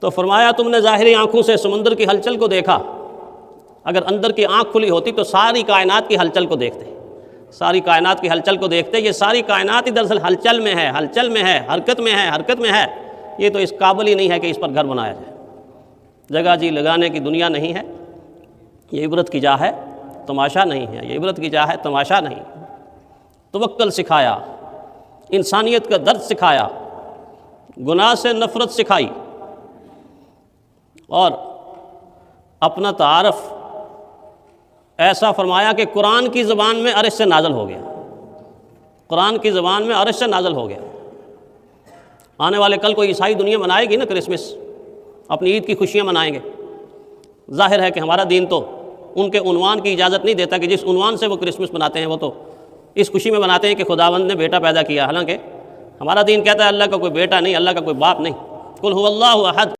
تو فرمایا تم نے ظاہری آنکھوں سے سمندر کی ہلچل کو دیکھا، اگر اندر کی آنکھ کھلی ہوتی تو ساری کائنات کی ہلچل کو دیکھتے، ساری کائنات کی ہلچل کو دیکھتے۔ یہ ساری کائنات ہی دراصل ہلچل میں ہے، ہلچل میں ہے، حرکت میں ہے، حرکت میں ہے، یہ تو اس قابل ہی نہیں ہے کہ اس پر گھر بنایا جائے۔ جگہ جی لگانے کی دنیا نہیں ہے، یہ عبرت کی جا ہے، تماشا نہیں ہے، یہ عبرت کی جا ہے، تماشا نہیں۔ توکل سکھایا، انسانیت کا درد سکھایا، گناہ سے نفرت سکھائی، اور اپنا تعارف ایسا فرمایا کہ قرآن کی زبان میں عرش سے نازل ہو گیا، قرآن کی زبان میں عرش سے نازل ہو گیا۔ آنے والے کل کو عیسائی دنیا منائے گی نا کرسمس، اپنی عید کی خوشیاں منائیں گے۔ ظاہر ہے کہ ہمارا دین تو ان کے عنوان کی اجازت نہیں دیتا کہ جس عنوان سے وہ کرسمس مناتے ہیں وہ تو اس خوشی میں مناتے ہیں کہ خداوند نے بیٹا پیدا کیا، حالانکہ ہمارا دین کہتا ہے اللہ کا کوئی بیٹا نہیں، اللہ کا کوئی باپ نہیں۔ قل هو اللہ احد